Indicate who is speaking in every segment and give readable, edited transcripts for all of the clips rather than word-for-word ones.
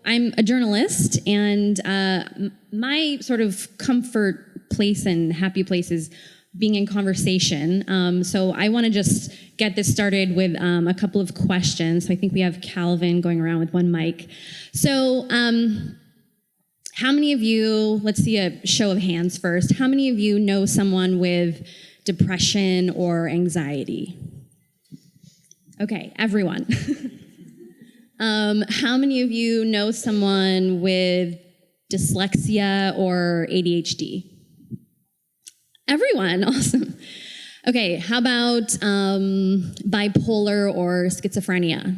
Speaker 1: I'm a journalist, and my sort of comfort place and happy place is being in conversation. So I want to just get this started with a couple of questions. So I think we have Calvin going around with one mic. So how many of you, let's see a show of hands first, how many of you know someone with depression or anxiety? Okay, everyone. How many of you know someone with dyslexia or ADHD? Everyone, awesome. Okay, how about bipolar or schizophrenia?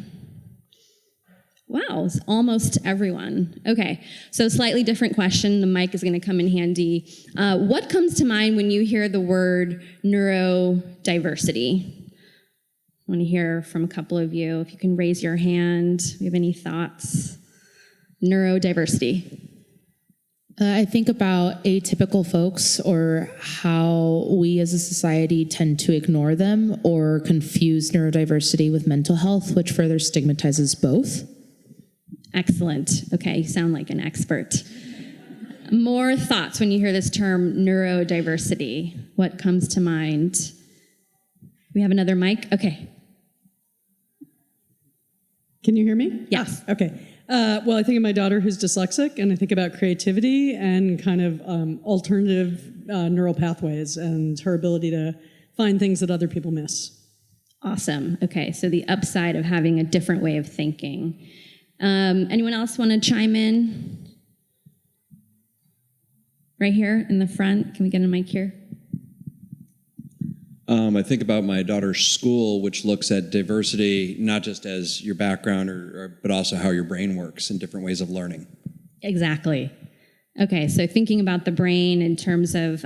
Speaker 1: Wow, it's almost everyone. Okay, so slightly different question. The mic is going to come in handy. What comes to mind when you hear the word neurodiversity? I want to hear from a couple of you. If you can raise your hand. Do you have any thoughts? Neurodiversity.
Speaker 2: I think about atypical folks, or how we as a society tend to ignore them or confuse neurodiversity with mental health, which further stigmatizes both.
Speaker 1: Excellent. Okay, you sound like an expert. More thoughts when you hear this term neurodiversity. What comes to mind? We have another mic? Okay.
Speaker 3: Can you hear me?
Speaker 1: Yes.
Speaker 3: Okay. Well, I think of my daughter who's dyslexic, and I think about creativity and kind of alternative neural pathways and her ability to find things that other people miss.
Speaker 1: Awesome. Okay, so the upside of having a different way of thinking. Anyone else want to chime in? Right here in the front. Can we get a mic here?
Speaker 4: I think about my daughter's school, which looks at diversity not just as your background, but also how your brain works and different ways of learning.
Speaker 1: Exactly. Okay, so thinking about the brain in terms of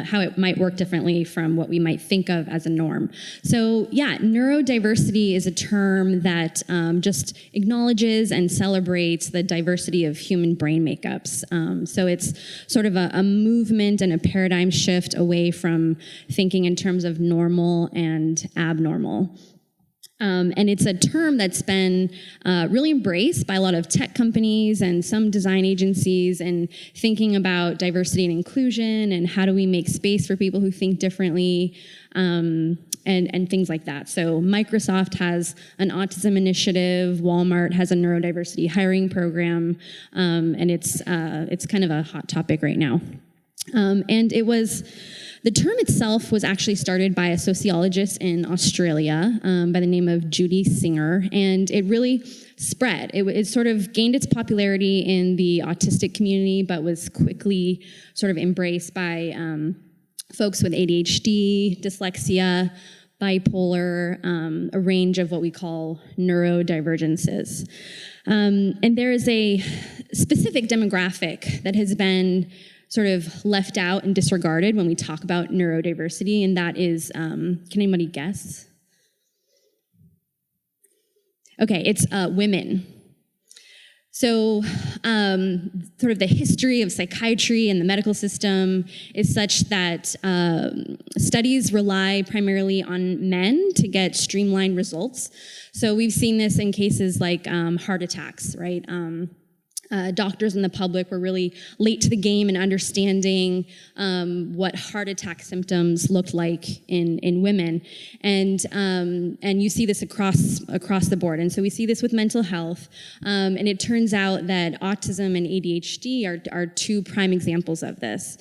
Speaker 1: how it might work differently from what we might think of as a norm. So yeah, neurodiversity is a term that just acknowledges and celebrates the diversity of human brain makeups. So it's sort of a movement and a paradigm shift away from thinking in terms of normal and abnormal. And it's a term that's been really embraced by a lot of tech companies and some design agencies, and thinking about diversity and inclusion and how do we make space for people who think differently, and things like that. So Microsoft has an autism initiative, Walmart has a neurodiversity hiring program, and it's kind of a hot topic right now. The term itself was actually started by a sociologist in Australia by the name of Judy Singer, and it really spread. It sort of gained its popularity in the autistic community, but was quickly sort of embraced by folks with ADHD, dyslexia, bipolar, a range of what we call neurodivergences. And there is a specific demographic that has been sort of left out and disregarded when we talk about neurodiversity, and that is, can anybody guess? Okay, it's women. So sort of the history of psychiatry and the medical system is such that studies rely primarily on men to get streamlined results. So we've seen this in cases like heart attacks, right? Doctors and the public were really late to the game in understanding what heart attack symptoms looked like in women, and you see this across the board. And so we see this with mental health, and it turns out that autism and ADHD are two prime examples of this.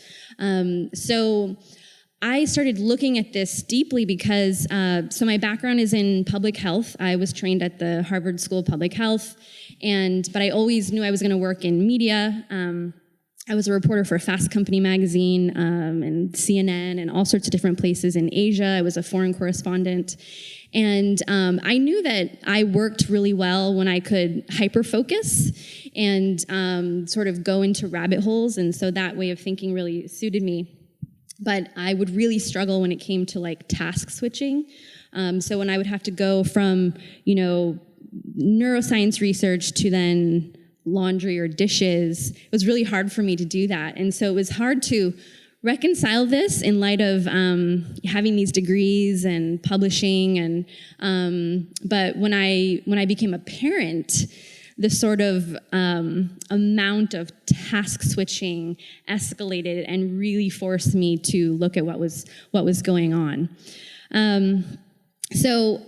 Speaker 1: So I started looking at this deeply because, so my background is in public health. I was trained at the Harvard School of Public Health, but I always knew I was going to work in media. I was a reporter for Fast Company magazine and CNN and all sorts of different places in Asia. I was a foreign correspondent. And I knew that I worked really well when I could hyper-focus and sort of go into rabbit holes. And so that way of thinking really suited me. But I would really struggle when it came to like task switching. So when I would have to go from, neuroscience research to then laundry or dishes, it was really hard for me to do that. And so it was hard to reconcile this in light of having these degrees and publishing. But when I became a parent, the sort of amount of task switching escalated and really forced me to look at what was going on. So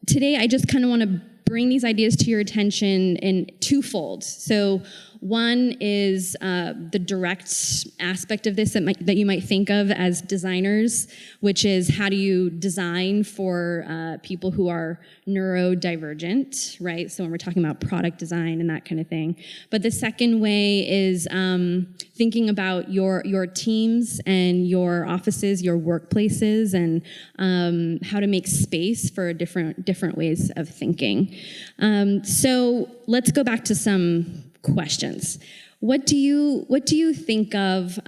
Speaker 1: today I just kind of want to bring these ideas to your attention in twofold. So one is the direct aspect of this that you might think of as designers, which is how do you design for people who are neurodivergent, right? So when we're talking about product design and that kind of thing. But the second way is thinking about your teams and your offices, your workplaces, and how to make space for different ways of thinking. So let's go back to some questions. What do you think of?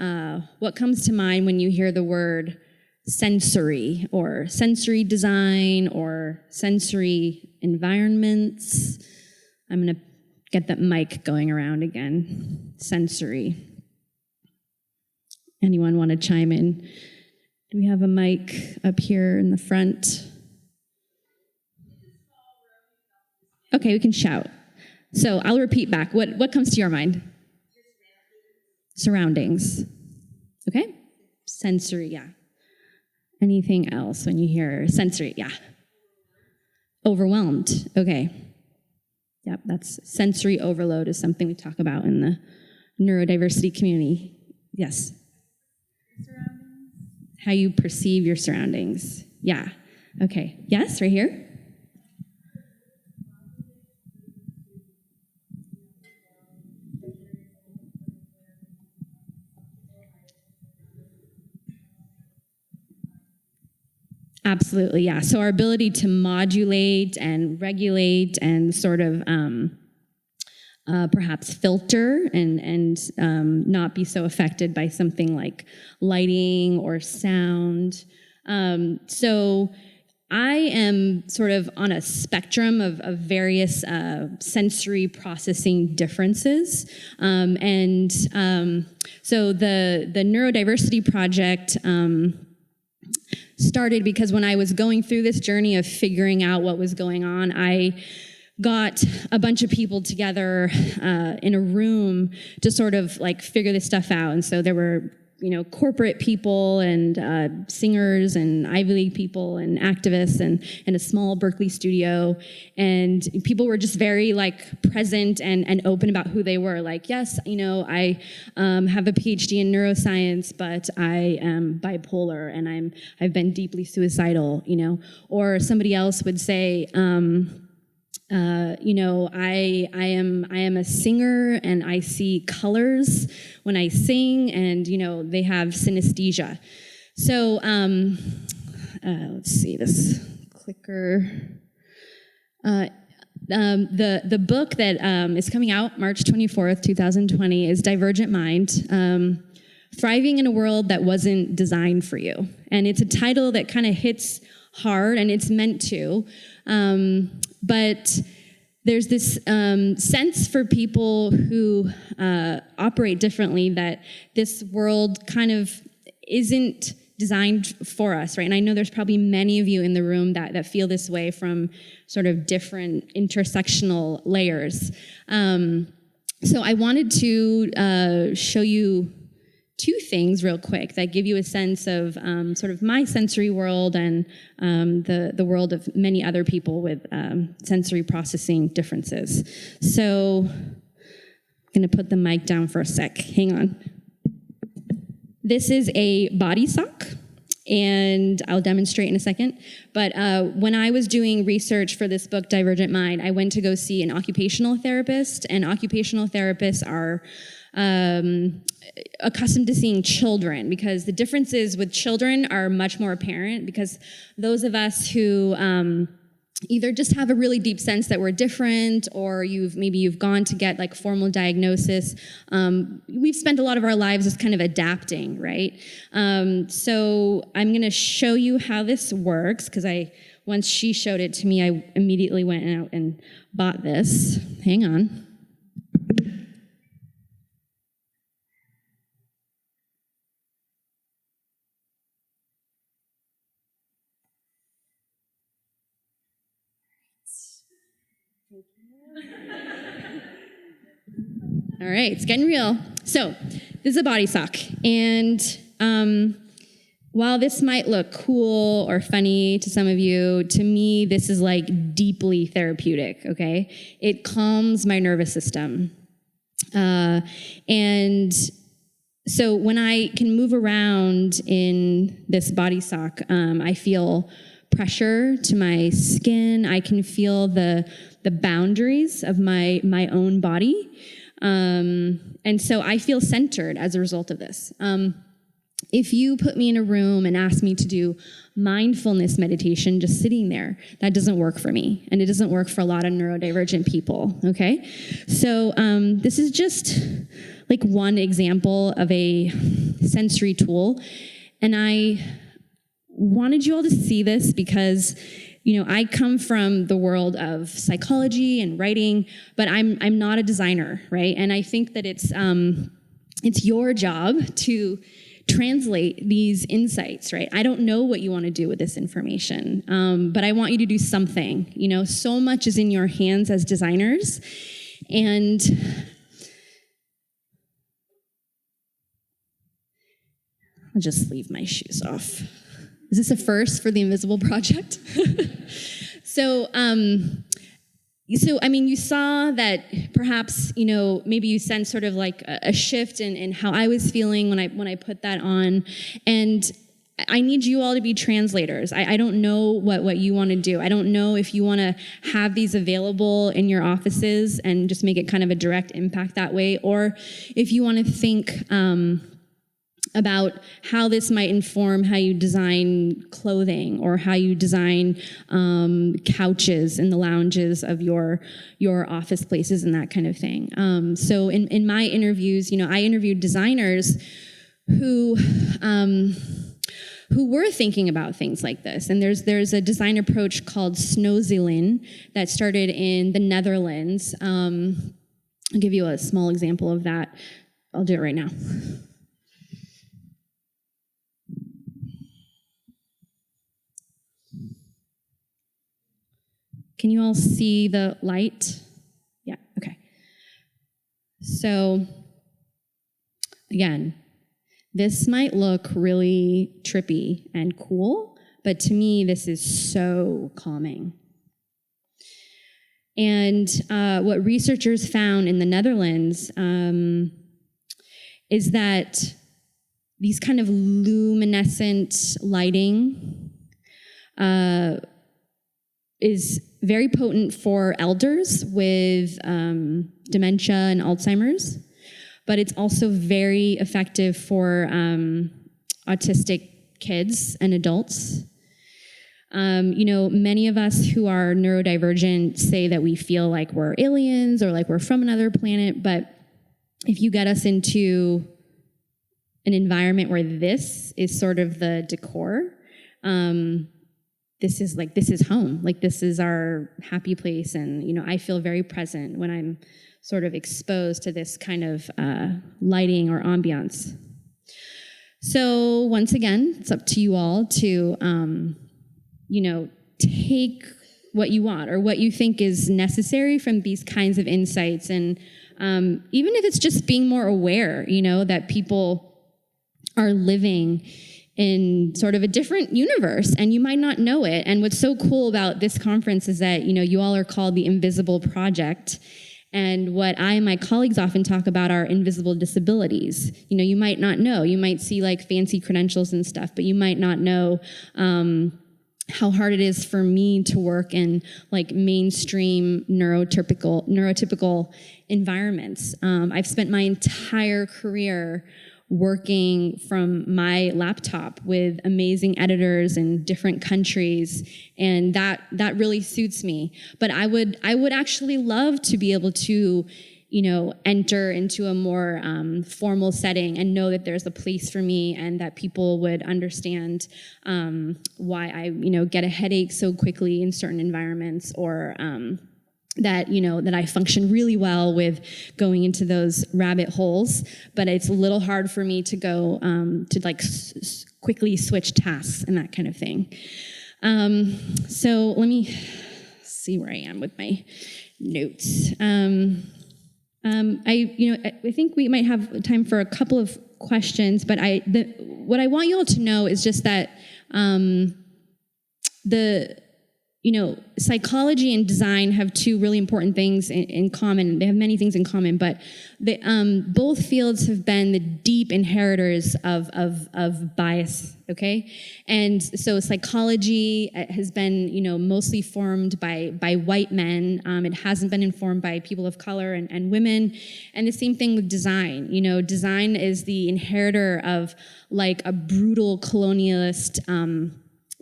Speaker 1: What comes to mind when you hear the word sensory or sensory design or sensory environments? I'm going to get that mic going around again. Sensory. Anyone want to chime in? Do we have a mic up here in the front? Okay, we can shout. So I'll repeat back. What comes to your mind? Surroundings. Okay? Sensory, yeah. Anything else when you hear sensory? Yeah. Overwhelmed. Okay. Yep, that's sensory overload is something we talk about in the neurodiversity community. Yes. How you perceive your surroundings. Yeah. Okay. Yes, right here. Absolutely, yeah. So our ability to modulate and regulate and sort of perhaps filter and not be so affected by something like lighting or sound. So I am sort of on a spectrum of various sensory processing differences. So the Neurodiversity Project started because when I was going through this journey of figuring out what was going on, I got a bunch of people together in a room to sort of like figure this stuff out. And so there were, corporate people and singers and Ivy League people and activists and a small Berkeley studio. And people were just very present and open about who they were. Like, yes, I have a PhD in neuroscience, but I am bipolar and I've been deeply suicidal, Or somebody else would say, I am a singer and I see colors when I sing, and they have synesthesia. So let's see this clicker. The book that is coming out March 24th, 2020 is Divergent Mind. Thriving in a World That Wasn't Designed for You. And it's a title that kind of hits hard, and it's meant to. But there's this sense for people who operate differently that this world kind of isn't designed for us, right? And I know there's probably many of you in the room that feel this way from sort of different intersectional layers. So I wanted to show you two things real quick that give you a sense of sort of my sensory world and the world of many other people with sensory processing differences. So I'm going to put the mic down for a sec. Hang on. This is a body sock, and I'll demonstrate in a second. But when I was doing research for this book, Divergent Mind, I went to go see an occupational therapist, and occupational therapists are accustomed to seeing children, because the differences with children are much more apparent, because those of us who either just have a really deep sense that we're different, or you've gone to get formal diagnosis, we've spent a lot of our lives just kind of adapting, right? So I'm going to show you how this works, because once she showed it to me, I immediately went out and bought this. Hang on. All right, it's getting real. So this is a body sock. And while this might look cool or funny to some of you, to me, this is like deeply therapeutic, okay? It calms my nervous system. And so when I can move around in this body sock, I feel pressure to my skin. I can feel the boundaries of my own body. And so I feel centered as a result of this. If you put me in a room and ask me to do mindfulness meditation just sitting there, that doesn't work for me. And it doesn't work for a lot of neurodivergent people, okay? So this is just like one example of a sensory tool. And I wanted you all to see this because, you know, I come from the world of psychology and writing, but I'm not a designer, right? And I think that it's your job to translate these insights, right? I don't know what you want to do with this information, but I want you to do something. You know, so much is in your hands as designers, and I'll just leave my shoes off. Is this a first for the Invisible Project? So I mean, you saw that perhaps, you know, maybe you sensed sort of like a shift in how I was feeling when I put that on. And I need you all to be translators. I don't know what you want to do. I don't know if you want to have these available in your offices and just make it kind of a direct impact that way, or if you want to think about how this might inform how you design clothing or how you design couches in the lounges of your office places and that kind of thing. So in my interviews, you know, I interviewed designers who were thinking about things like this. And there's a design approach called Snozelen that started in the Netherlands. I'll give you a small example of that. I'll do it right now. Can you all see the light? Yeah, okay. So, again, this might look really trippy and cool, but to me, this is so calming. And what researchers found in the Netherlands is that these kind of luminescent lighting is very potent for elders with dementia and Alzheimer's, but it's also very effective for autistic kids and adults. You know, many of us who are neurodivergent say that we feel like we're aliens or like we're from another planet, but if you get us into an environment where this is sort of the decor, this is home. Like, this is our happy place. And, you know, I feel very present when I'm sort of exposed to this kind of lighting or ambiance. So once again, it's up to you all to, you know, take what you want or what you think is necessary from these kinds of insights. And even if it's just being more aware, you know, that people are living in sort of a different universe, and you might not know it. And what's so cool about this conference is that, you know, you all are called the Invisible Project. And what I and my colleagues often talk about are invisible disabilities. You know, you might not know. You might see like fancy credentials and stuff, but you might not know how hard it is for me to work in like mainstream neurotypical environments. I've spent my entire career working from my laptop with amazing editors in different countries, and that really suits me. But I would actually love to be able to, you know, enter into a more formal setting and know that there's a place for me and that people would understand why I, you know, get a headache so quickly in certain environments, or that, you know, that I function really well with going into those rabbit holes, but it's a little hard for me to go to like quickly switch tasks and that kind of thing. So let me see where I am with my notes. I think we might have time for a couple of questions, but what I want you all to know is just that psychology and design have two really important things in common. They have many things in common, but both fields have been the deep inheritors of bias, okay? And so psychology has been, mostly formed by white men. It hasn't been informed by people of color and women. And the same thing with design. Design is the inheritor of like a brutal colonialist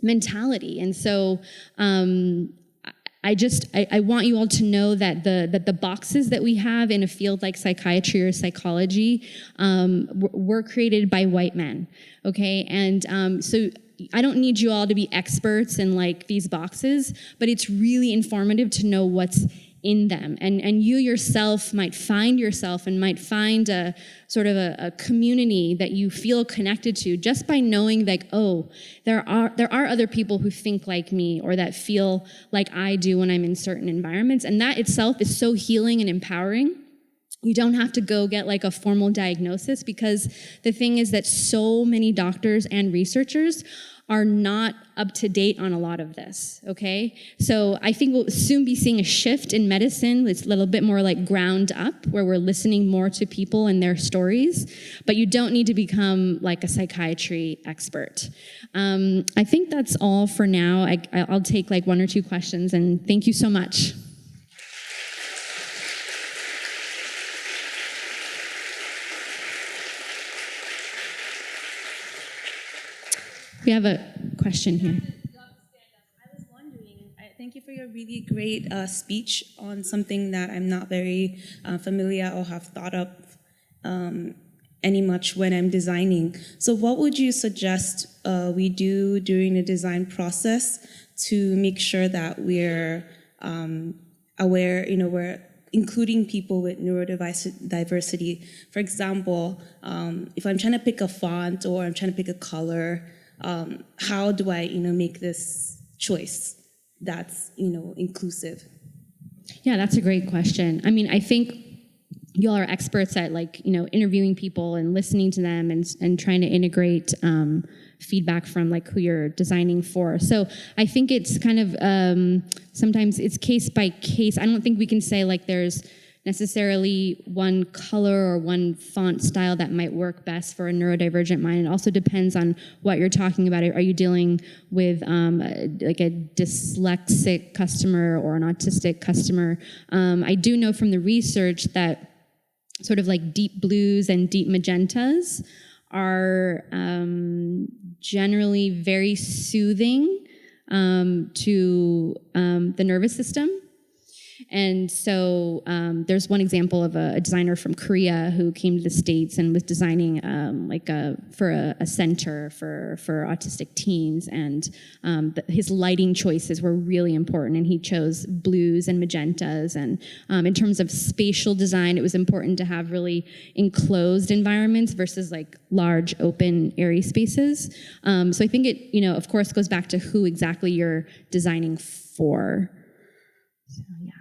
Speaker 1: mentality. And so I want you all to know that the boxes that we have in a field like psychiatry or psychology were created by white men, okay? And so I don't need you all to be experts in like these boxes, but it's really informative to know what's in them. And you yourself might find yourself and might find a sort of a community that you feel connected to just by knowing like, oh, there are other people who think like me or that feel like I do when I'm in certain environments. And that itself is so healing and empowering. You don't have to go get like a formal diagnosis, because the thing is that so many doctors and researchers are not up to date on a lot of this, okay? So I think we'll soon be seeing a shift in medicine. It's a little bit more like ground up, where we're listening more to people and their stories, but you don't need to become like a psychiatry expert. I think that's all for now. I'll take like one or two questions, and thank you so much. We have a question here.
Speaker 5: I was wondering, thank you for your really great speech on something that I'm not very familiar or have thought of any much when I'm designing. So what would you suggest we do during the design process to make sure that we're aware, we're including people with neurodiversity? For example, if I'm trying to pick a font or I'm trying to pick a color, how do I, make this choice that's, inclusive?
Speaker 1: Yeah, that's a great question. I mean, I think y'all are experts at like, interviewing people and listening to them and trying to integrate feedback from like who you're designing for. So I think it's kind of, sometimes it's case by case. I don't think we can say like there's necessarily one color or one font style that might work best for a neurodivergent mind. It also depends on what you're talking about. Are you dealing with like a dyslexic customer or an autistic customer? I do know from the research that sort of like deep blues and deep magentas are generally very soothing to the nervous system. And so there's one example of a designer from Korea who came to the States and was designing for a center for autistic teens, and his lighting choices were really important, and he chose blues and magentas. And in terms of spatial design, it was important to have really enclosed environments versus like large, open, airy spaces. So I think it, of course, goes back to who exactly you're designing for. So yeah.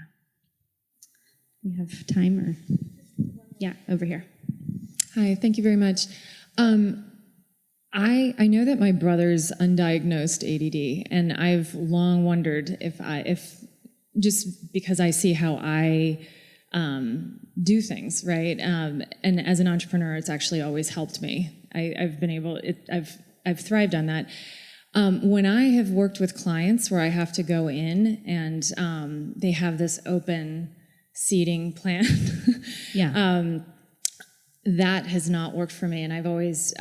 Speaker 1: We have time, or yeah, over here.
Speaker 6: Hi, thank you very much. I know that my brother's undiagnosed ADD, and I've long wondered if just because I see how I do things, right? And as an entrepreneur, it's actually always helped me. I've thrived on that. When I have worked with clients where I have to go in and they have this open seating plan,
Speaker 1: Yeah.
Speaker 6: That has not worked for me, and I've always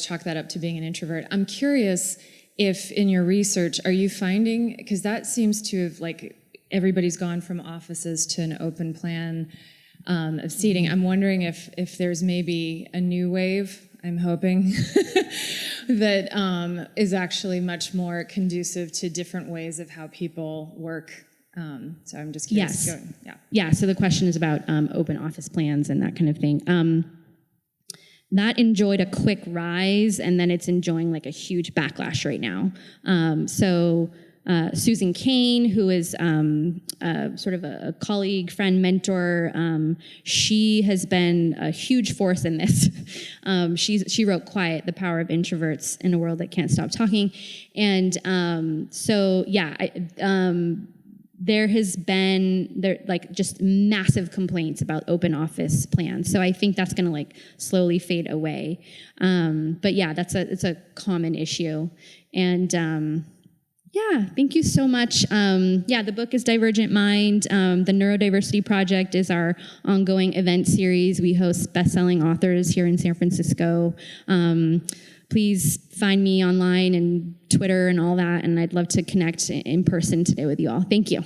Speaker 6: chalked that up to being an introvert. I'm curious if in your research, are you finding, because that seems to have, like, everybody's gone from offices to an open plan of seating. I'm wondering if there's maybe a new wave, I'm hoping, that is actually much more conducive to different ways of how people work. So I'm just curious.
Speaker 1: Yes. Yeah, so the question is about open office plans and that kind of thing. That enjoyed a quick rise, and then it's enjoying like a huge backlash right now. So Susan Kane, who is sort of a colleague, friend, mentor. She has been a huge force in this. She wrote Quiet, The Power of Introverts in a World That Can't Stop Talking. And there has been just massive complaints about open office plans. So I think that's going to slowly fade away. But yeah, it's a common issue. And thank you so much. The book is Divergent Mind. The Neurodiversity Project is our ongoing event series. We host best-selling authors here in San Francisco. Please find me online and Twitter and all that, and I'd love to connect in person today with you all. Thank you.